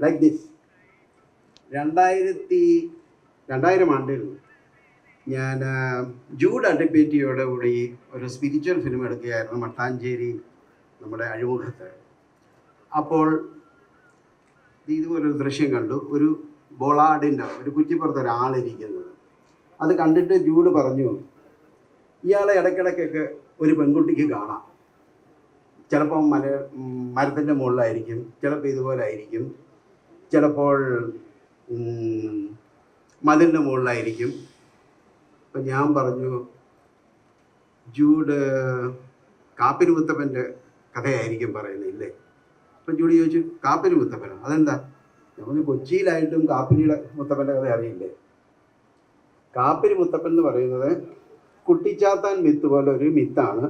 Like this. 2000 ആണ്ടിൽ ഞാൻ Jude അഡ്വക്കേറ്റിയോട് കൂടി ഒരു സ്പിരിച്വൽ ഫിലിം എടുക്കുകയായിരുന്നു മട്ടാഞ്ചേരി നമ്മുടെ അഴിമുഖത്ത്. അപ്പോൾ ഇതുപോലൊരു ദൃശ്യം കണ്ടു, ഒരു ബോളാഡിൻ്റെ ഒരു കുറ്റിപ്പുറത്ത് ഒരാളിരിക്കുന്നത്. അത് കണ്ടിട്ട് ജൂഡ് പറഞ്ഞു, ഇയാളെ ഇടയ്ക്കിടയ്ക്കൊക്കെ ഒരു പെൺകുട്ടിക്ക് കാണാം. ചിലപ്പോൾ മരത്തിൻ്റെ മുകളിലായിരിക്കും, ചിലപ്പോൾ ഇതുപോലെ ആയിരിക്കും, ചിലപ്പോൾ മതിലിൻ്റെ മുകളിലായിരിക്കും. അപ്പം ഞാൻ പറഞ്ഞു, ജൂഡ് കാപ്പിരി മുത്തപ്പൻ്റെ കഥയായിരിക്കും പറയുന്നില്ലേ? അപ്പം ജൂഡ് ചോദിച്ചു, കാപ്പിരി മുത്തപ്പനോ? അതെന്താ? നമ്മൾ കൊച്ചിയിലായിട്ടും കാപ്പിരിയുടെ മുത്തപ്പൻ്റെ കഥ അറിയില്ലേ? കാപ്പിരി മുത്തപ്പൻ എന്ന് പറയുന്നത് കുട്ടിച്ചാത്താൻ മിത്ത് പോലെ ഒരു മിത്താണ്.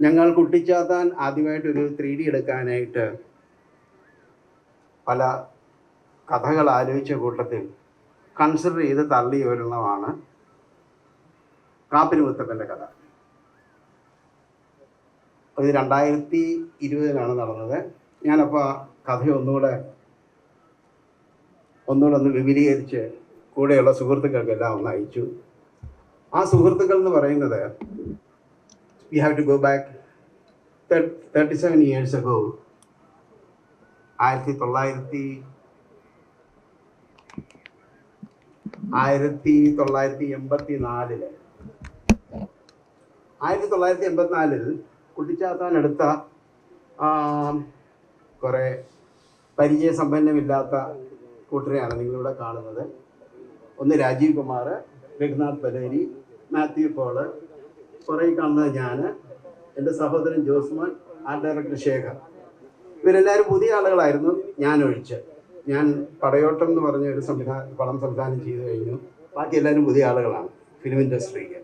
ഞങ്ങൾ കുട്ടിച്ചാത്താൻ ആദ്യമായിട്ടൊരു 3D എടുക്കാനായിട്ട് പല കഥകൾ ആലോചിച്ച കൂട്ടത്തിൽ കൺസിഡർ ചെയ്ത് തള്ളിയ ഒരെണ്ണമാണ് കാപ്പിരി കഥ. അത് 2020 നടന്നത്. ഞാനപ്പോൾ കഥ ഒന്നുകൂടെ ഒന്ന് വിപുലീകരിച്ച് കൂടെയുള്ള സുഹൃത്തുക്കൾക്കെല്ലാം ഒന്ന് അയച്ചു. ആ സുഹൃത്തുക്കൾ എന്ന് പറയുന്നത്, we have to go back 37 years ago. 1984 1984 കുട്ടിച്ചാത്താൻ എടുത്ത കുറേ പരിചയസമ്പന്നമില്ലാത്ത കൂട്ടരെയാണ് നിങ്ങളിവിടെ കാണുന്നത്. ഒന്ന് രാജീവ് കുമാർ, രഘുനാഥ് പലേരി, മാത്യു പോള്, കുറേ കാണുന്നത് ഞാൻ, എൻ്റെ സഹോദരൻ ജോസ്മാൻ, ആർട്ട് ഡയറക്ടർ ശേഖർ. ഇവരെല്ലാവരും പുതിയ ആളുകളായിരുന്നു, ഞാൻ ഒഴിച്ച്. ഞാൻ പടയോട്ടം എന്ന് പറഞ്ഞ ഒരു പടം സംവിധാനം ചെയ്തു കഴിഞ്ഞു. ബാക്കി എല്ലാവരും പുതിയ ആളുകളാണ് ഫിലിം ഇൻഡസ്ട്രിക്ക്.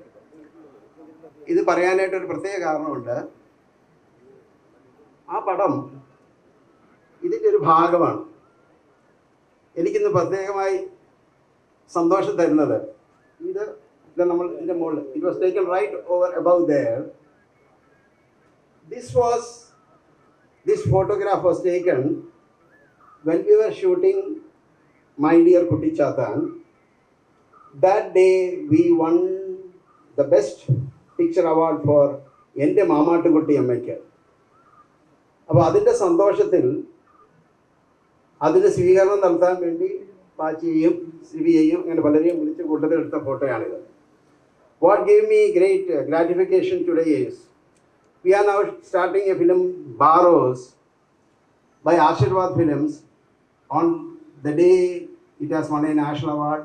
ഇത് പറയാനായിട്ടൊരു പ്രത്യേക കാരണമുണ്ട്. ആ പടം ഇതിൻ്റെ ഒരു ഭാഗമാണ്. എനിക്കിന്ന് പ്രത്യേകമായി സന്തോഷം തരുന്നത്, ഇത് നമ്മൾ ഇതിൻ്റെ മുകളിൽ, it was taken right over above there. This photograph was taken when we were shooting My Dear Kuttichaathan. That day we won the best picture award for എൻ്റെ മാമാട്ടുകുട്ടി അമ്മയ്ക്ക്. അപ്പോൾ അതിൻ്റെ സന്തോഷത്തിൽ അതിന് സ്വീകരണം നടത്താൻ വേണ്ടി പാച്ചിയെയും സിബിയെയും അങ്ങനെ പലരെയും വിളിച്ച് കൂട്ടത്തിൽ എടുത്ത ഫോട്ടോയാണിത്. What gave me great gratification today is we are now starting a film, Baros, by Ashirwad Films. On the day it has won a national award.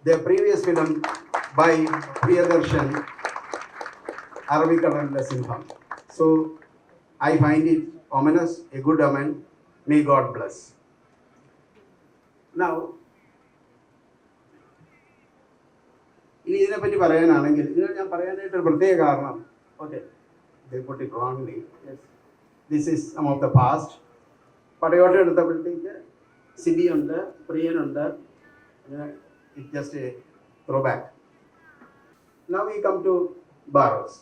Their previous film by Priyadarshan, Aravikkadan's Sinham. So I find it ominous, a good omen. May God bless. Now, ഇനി ഇതിനെപ്പറ്റി പറയാനാണെങ്കിൽ, ഇതിനെ ഞാൻ പറയാനായിട്ടൊരു പ്രത്യേക കാരണം, okay, they put it wrongly. Yes. This is some of the past. Padayottam എടുത്തപ്പോഴത്തേക്ക് സിബി ഉണ്ട്, പ്രിയനുണ്ട്, it's just a throwback. Now we come to Baros.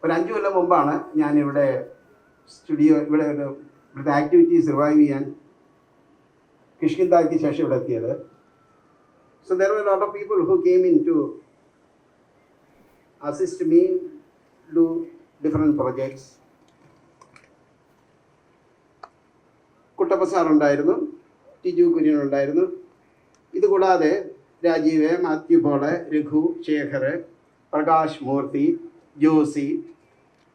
ഒരു 5 കൊല്ലം മുമ്പാണ് ഞാനിവിടെ ഇവിടുത്തെ ആക്ടിവിറ്റീസ് റിവൈവ് ചെയ്യാൻ കിഷ്കിന്തായ്ക്ക് ശേഷം ഇവിടെ എത്തിയത്. So there were a lot of people who came in to assist me do different projects. Kuttappa sir ഉണ്ടായിരുന്നു, ടിജു കുര്യൻ ഉണ്ടായിരുന്നു. ഇതുകൂടാതെ രാജീവ്, മാത്യു പോള്, രഘു, ശേഖർ, പ്രകാശ് മൂർത്തി, ജോസി,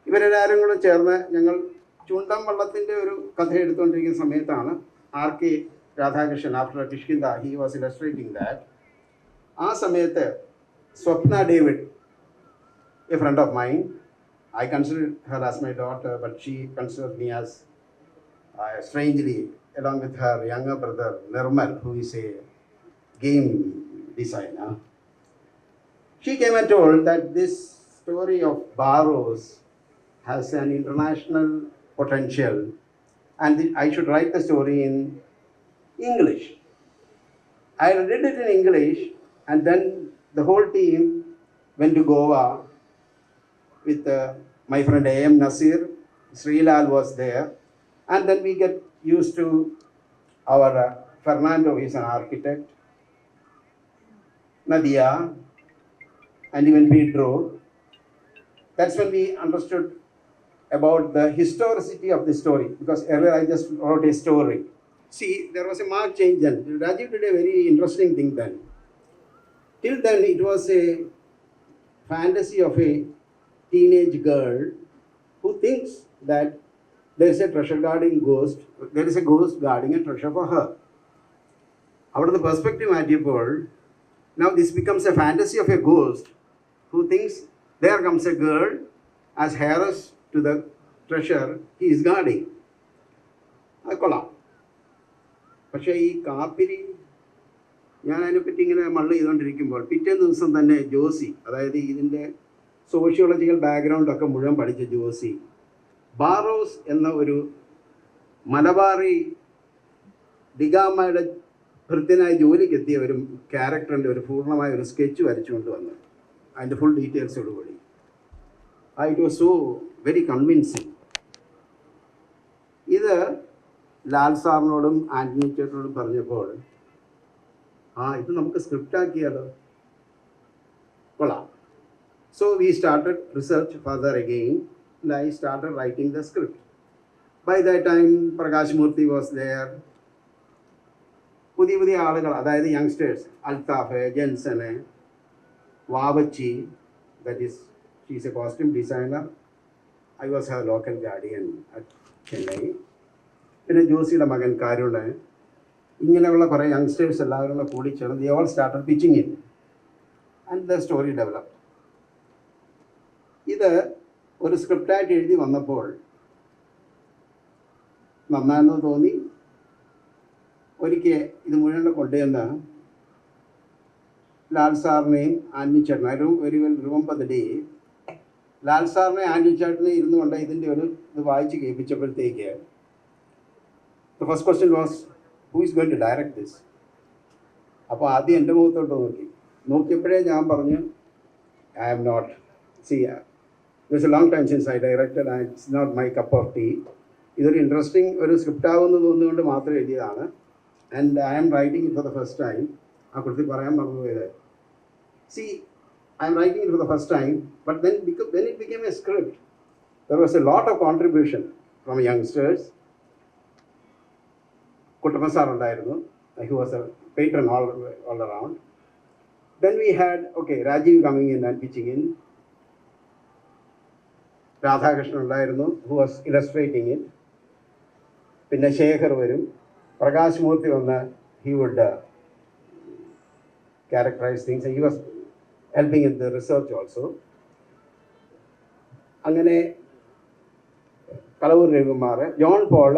ഇവരെല്ലാവരും കൂടെ ചേർന്ന് ഞങ്ങൾ ചുണ്ടൻ വള്ളത്തിൻ്റെ ഒരു കഥ എടുത്തുകൊണ്ടിരിക്കുന്ന സമയത്താണ് RK Radhakrishnan, after Kishkinda, he was illustrating that. ആ സമയത്ത് സ്വപ്ന David, a friend of mine, I consider her as my daughter, but she considers me as strangely, along with her younger brother Nirmal, who is a game designer. She came and told that this story of Baros has an international potential and I should write the story in English. I read it in English, and then the whole team went to Goa with my friend A.M. Nasir, Srilal was there. And then we get used to our Fernando is an architect, Nadia, and even Pedro. That's when we understood about the historicity of the story, because earlier I just wrote a story. See, there was a marked change then. Rajiv did a very interesting thing then. Till then, it was a fantasy of a teenage girl who thinks that there is a treasure guarding ghost, there is a ghost guarding a treasure for her. Out of the perspective മാറ്റിയപ്പോൾ, now this becomes a fantasy of a ghost who thinks there comes a girl as heiress to the treasure he is guarding. അത് കൊള്ളാം. പക്ഷേ ഈ കാപ്പിരി, ഞാൻ അതിനെപ്പറ്റി ഇങ്ങനെ മള്ള് ചെയ്തുകൊണ്ടിരിക്കുമ്പോൾ പിറ്റേ ദിവസം തന്നെ ജോസി, അതായത് ഇതിൻ്റെ സോഷ്യോളജിക്കൽ ബാക്ക്ഗ്രൗണ്ടൊക്കെ മുഴുവൻ പഠിച്ച ജോസി, ബാറോസ് എന്ന ഒരു മലബാറി ഡിഗാമയുടെ ഭൃത്യനായി ജോലിക്ക് എത്തിയ ഒരു ക്യാരക്ടറിൻ്റെ ഒരു പൂർണ്ണമായ ഒരു സ്കെച്ച് വരച്ചുകൊണ്ട് വന്നു, അതിൻ്റെ ഫുൾ ഡീറ്റെയിൽസോടുകൂടി. It was so very convincing. ഇത് ലാൽ സാറിനോടും ആൻ്റണി ചേട്ടനോടും പറഞ്ഞപ്പോൾ, ഇത് നമുക്ക് സ്ക്രിപ്റ്റ് ആക്കിയാലോ, കൊള്ളാം. So we started research further again, and I started writing the script. By that time, Prakash Murthy was there. പുതിയ ആളുകൾ, അതായത് യങ്സ്റ്റേഴ്സ്, അൽത്താഫ്, ജെൻസന്, Vavachi, that is, she is a costume designer. I was her local guardian at Chennai. പിന്നെ ജോസിയുടെ മകൻ കാരുണ്, ഇങ്ങനെയുള്ള കുറേ youngsters എല്ലാവരും കൂടി ചേർന്ന് they all started pitching in, and the story developed. ഇത് ഒരു സ്ക്രിപ്റ്റായിട്ട് എഴുതി വന്നപ്പോൾ നന്നായെന്ന് തോന്നി. ഒരിക്കൽ ഇത് മുഴുവൻ കൊണ്ടുവന്ന് ലാൽ സാറിനെയും ആൻ്റണി ചേട്ടനും, I very well remember the day, Lal സാറിനെ ആൻ്റണി ചേട്ടനെ ഇരുന്നു കൊണ്ട് ഇതിൻ്റെ ഒരു ഇത് വായിച്ച് കേൾപ്പിച്ചപ്പോഴത്തേക്ക് the first question was, who is going to direct this? അപ്പോൾ ആദ്യം എൻ്റെ മുഖത്തോട്ട് നോക്കിയപ്പോഴേ ഞാൻ പറഞ്ഞു, I am not, see it's a long time since I directed and it's not my cup of tea. ഇതൊരു ഇൻട്രസ്റ്റിംഗ് ഒരു സ്ക്രിപ്റ്റ് ആകുമെന്ന് തോന്നുന്നുകൊണ്ട് മാത്രം എഴുതിയതാണ്. And I am writing it for the first time. ആ കുറിച്ച് പറയാൻ മറന്നുപോയത്, see I am writing it for the first time, but then it became a script, there was a lot of contribution from youngsters. Kuttappan sir ഉണ്ടായിരുന്നു, he was a patron all around. Then we had, Rajiv coming in and pitching in. Radhakrishnan ഉണ്ടായിരുന്നു, who was illustrating it. പിന്നെ ശേഖർ വരും, പ്രകാശ് മൂർത്തി വന്ന് he would characterize things. He was helping in the research also. അങ്ങനെ Kalavoor Ravikumar, John Paul,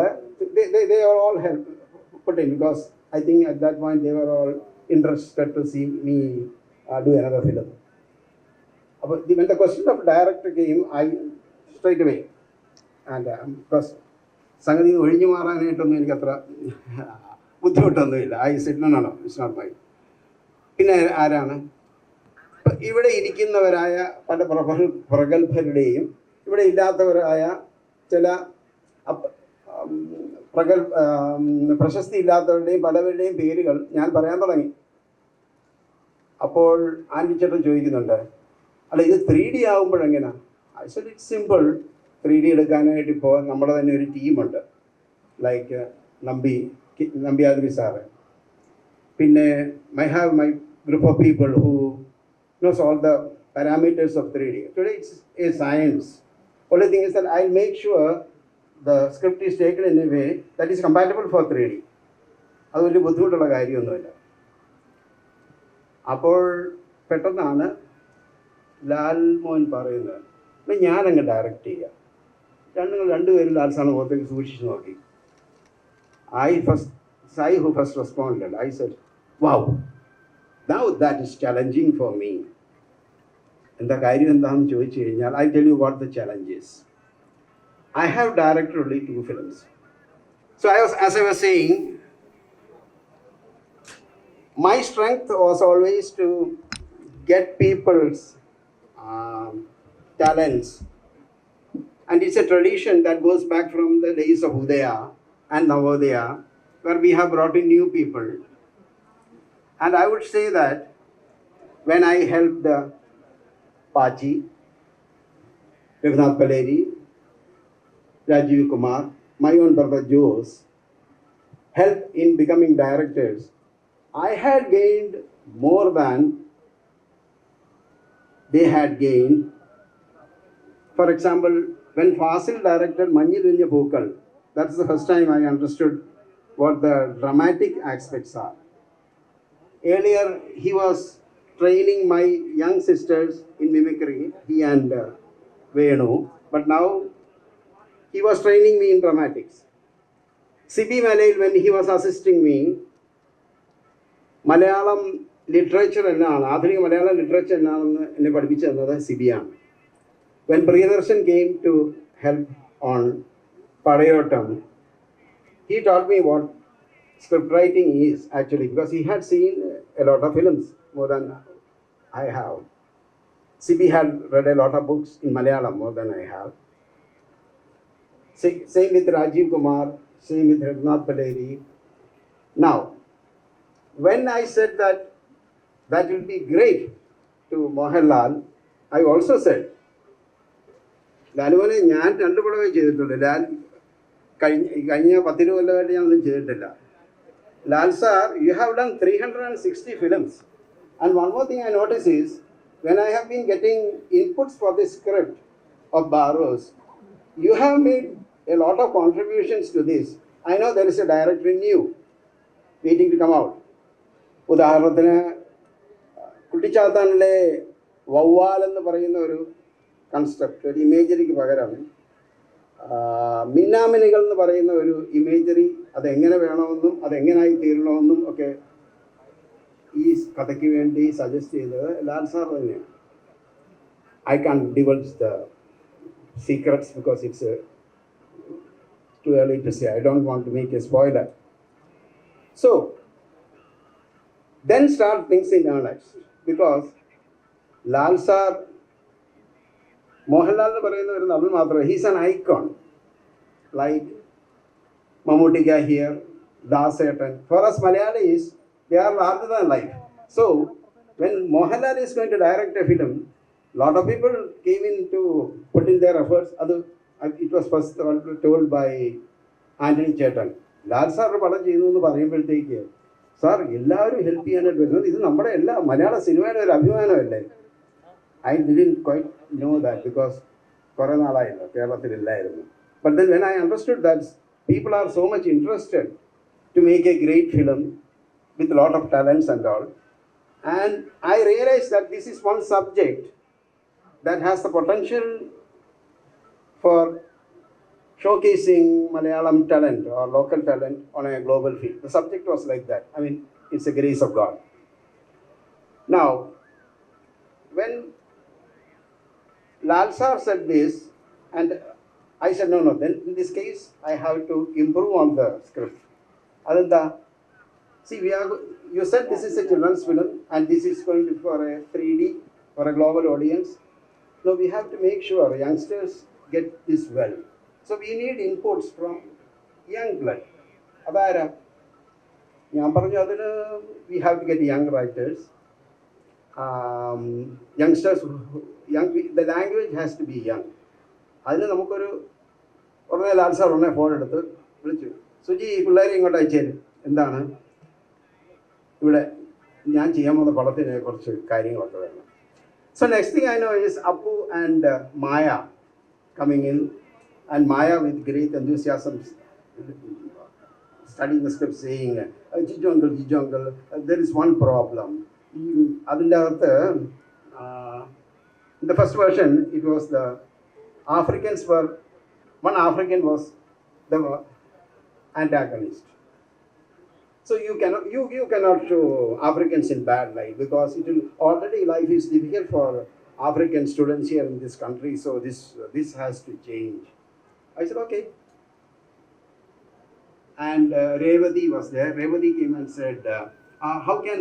they are all put in, because I think at that point they were all interested to see me do another film. But when the question of director came, I straight away, and because സംഗതി ഒഴിഞ്ഞു മാറാനായിട്ടൊന്നും എനിക്കത്ര ബുദ്ധിമുട്ടൊന്നുമില്ല. I said no, it's not mine. പിന്നെ ആരാണ് ഇവിടെ ഇരിക്കുന്നവരായ പല പ്രഗത്ഭരുടെയും ഇവിടെ ഇല്ലാത്തവരായ ചില പ്രശസ്തി ഇല്ലാത്തവരുടെയും പലവരുടെയും പേരുകൾ ഞാൻ പറയാൻ തുടങ്ങി. അപ്പോൾ ആൻ്റണി ചേട്ടൻ ചോദിക്കുന്നുണ്ട്, അല്ല ഇത് 3D ആകുമ്പോഴെങ്ങനെയാണ്? I said it's simple. 3D എടുക്കാനായിട്ട് ഇപ്പോൾ നമ്മുടെ തന്നെ ഒരു ടീമുണ്ട്, ലൈക്ക് നമ്പിയാദ്രി സാറ്. പിന്നെ I have my group of people who knows all the parameters of 3D. Today it's a science. Only thing is that I'll make sure the script is taken in a way that is compatible for 3D. അത് വലിയ ബുദ്ധിമുട്ടുള്ള കാര്യമൊന്നുമില്ല. അപ്പോൾ പെട്ടെന്നാണ് ലാൽ മോഹൻ പറയുന്നത്, ഞാനങ്ങ് direct ചെയ്യാം. രണ്ടുപേരും ലാൽ സാറിന് പുറത്തേക്ക് സൂക്ഷിച്ച് നോക്കി. I who first responded, I said, wow, now that is challenging for me. എന്താ കാര്യം എന്താണെന്ന് ചോദിച്ചു കഴിഞ്ഞാൽ, I tell you what the challenge is. I have directed only 2 films. So as I was saying, my strength was always to get people's talents And it's a tradition that goes back from the days of Udaya and Navodaya, where we have brought in new people. And I would say that when I helped Pachi, Raghunath Paleri, Rajiv Kumar, my own brother Jose, help in becoming directors, I had gained more than they had gained. For example, when Fasil directed Manjil Vinja Bhokal, that's the first time I understood what the dramatic aspects are. Earlier, he was training my young sisters in mimicry, he and Venu, but now he was training me in dramatics. Sibi Malayil, when he was assisting me, Malayalam literature എന്നാണ് ആധുനിക Malayalam literature എന്നാണെന്ന് എന്നെ പഠിപ്പിച്ചു തന്നത് സിബിയാണ്. When Priyadarshan came to help on Padayotam, he taught me what script writing is actually, because he had seen a lot of films more than I have. Sibi had read a lot of books in Malayalam more than I have. Same with Rajiv Kumar, same with Raghunath Paleri. Now, when I said that that will be great to Mohanlal, I also said, ലാലുമോനെ ഞാൻ 2 പടമേ ചെയ്തിട്ടുള്ളൂ. ലാൽ കഴിഞ്ഞ 10 കൊല്ലമായിട്ട് ഞാനൊന്നും ചെയ്തിട്ടില്ല. Lal sir, you have done 360 films. And one more thing I notice is, when I have been getting inputs for the script of Barros, you have made a lot of contributions to this. I know there is a director in you waiting to come out. ഉദാഹരണത്തിന് കുട്ടിച്ചാത്താനിലെ വവ്വാൽ എന്ന് പറയുന്ന ഒരു concept, ഒരു ഇമേജറിക്ക് പകരം മിന്നാമിനികൾ എന്ന് പറയുന്ന ഒരു imagery അതെങ്ങനെ വേണമെന്നും അതെങ്ങനായി തീരണമെന്നും ഒക്കെ ഈ കഥയ്ക്ക് വേണ്ടി സജസ്റ്റ് ചെയ്തത് ലാൽ സാർ തന്നെയാണ്. I can divulge the secrets because it's too early to say. I don't want to make a spoiler. So, then start things in earnest, because Lal sir, Mohanlal എന്ന് പറയുന്ന ഒരു നടൻ മാത്രമേ, he's an icon, like Mammootty here, Dasetan. For us Malayalis, they are larger than life. So, when Mohanlal is going to direct a film, lot of people came in to put in their efforts. It was first told by Anthony Chetan. Lal സാറിന് പടം ചെയ്തു എന്ന് പറയുമ്പോഴത്തേക്ക്, sir എല്ലാവരും help ചെയ്യാനായിട്ട് വരുന്നത്, ഇത് നമ്മുടെ എല്ലാ മലയാള സിനിമയുടെ ഒരു അഭിമാനമല്ലേ. I didn't quite know that because കുറേ നാളായല്ലോ കേരളത്തിലില്ലായിരുന്നു. But then when I understood that people are so much interested to make a great film with a lot of talents and all, and I realized that this is one subject that has the potential for showcasing Malayalam talent or local talent on a global field. The subject was like that. I mean, it's a grace of God. Now, when Lal sir said this, and I said, no, then in this case, I have to improve on the script. Adanda, see, you said this is a children's film, and this is going to be for a 3D, for a global audience. No, we have to make sure youngsters get this well. So we need inputs from young blood. Adara, we have to get young writers, youngsters, the language has to be young. അതിന് നമുക്കൊരു ഉടനെ Lal sir ഉടനെ phone എടുത്ത് വിളിച്ചു, സുജി പിള്ളേരെ ഇങ്ങോട്ട് അയച്ചേരും, എന്താണ് ഇവിടെ ഞാൻ ചെയ്യാൻ പോകുന്ന പടത്തിന് കുറച്ച് കാര്യങ്ങളൊക്കെ വേണം. So next thing I know is Appu and Maya coming in, and Maya with great enthusiasm studying the script, saying, Jijo uncle, there is one problem. അതിൻ്റെ അകത്ത് in the first version it was the Africans were, one African was the antagonist. So you cannot show Africans in bad light, because already life is difficult for African students here in this country, so this has to change. I said, okay. And Revati was there. Revati came and said, how can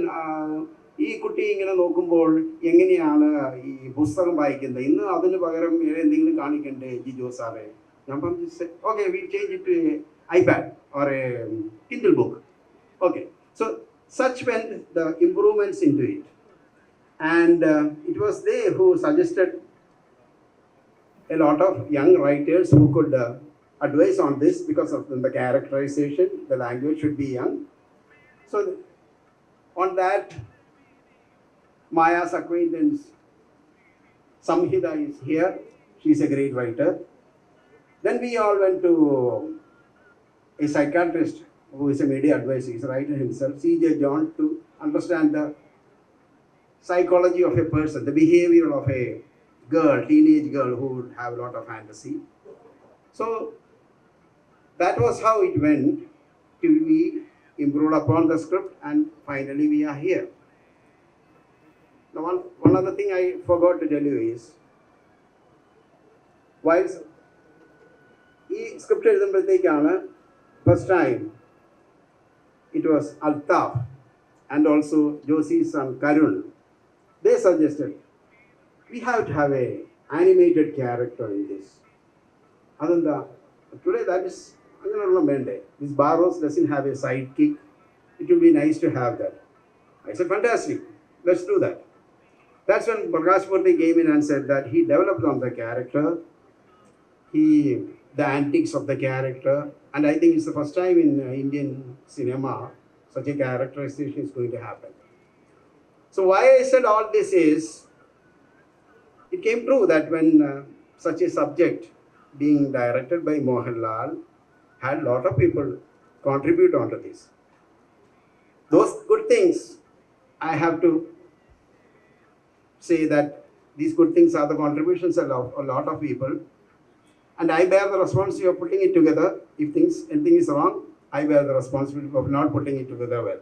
ഈ കുട്ടി ഇങ്ങനെ നോക്കുമ്പോൾ എങ്ങനെയാണ് ഈ പുസ്തകം വായിക്കുന്നത്, ഇന്ന് അതിന് പകരം വേറെ എന്തെങ്കിലും കാണിക്കണ്ടേ ജിജോ സാറേ? ഞാൻ പറഞ്ഞു okay, we change it iPad or a Kindle book. Okay, so such went the improvements into it. And it was they who suggested a lot of young writers who could advise on this because of the characterization, the language should be young. So on that, Maya's acquaintance Samhita is here. She's a great writer. Then we all went to a psychiatrist who is a media advisor, he's a writer himself, C.J. John, to understand the psychology of a person, the behavior of a girl, teenage girl who would have a lot of fantasy. So that was how it went till we improved upon the script and finally we are here. Now one other thing I forgot to tell you is, while ഈ script എഴുതുമ്പോഴത്തേക്കാണ് first time it was Althaf and also ജോസി's son Karun. They suggested we have to have a animated character in this. അതെന്താ today that is അങ്ങനെയുള്ള വേണ്ടേ? This Barros doesn't have a sidekick. It will be nice to have that. I said fantastic, let's do that. That's when Prakash Murthy came in and said that he developed on the character, the antics of the character, and I think it's the first time in Indian cinema such a characterization is going to happen. So why I said all this is, it came true that when such a subject being directed by Mohanlal had a lot of people contribute onto this. Those good things, I have to say that these good things are the contributions of a lot of people. And I bear the responsibility of putting it together. If anything is wrong, I bear the responsibility of not putting it together well.